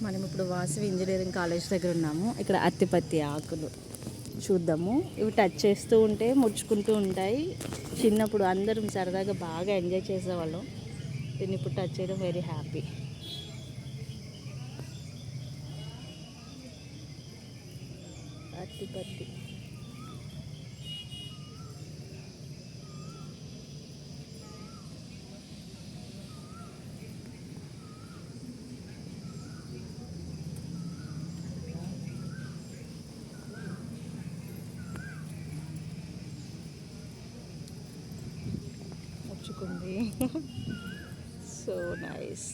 మనం ఇప్పుడు Vasavi engineering college దగ్గర ఉన్నాము. ఇక్కడ అత్తిపత్తి ఆకులు చూద్దాము. ఇవి టచ్ చేస్తూ ఉంటే ముడుచుకుంటూ ఉంటాయి. చిన్నప్పుడు అందరం సరదాగా బాగా ఎంజాయ్ చేసేవాళ్ళం. దీన్ని ఇప్పుడు టచ్ చేయడం వెరీ హ్యాపీ. అత్తిపత్తి ముడుచుకుంది. So nice.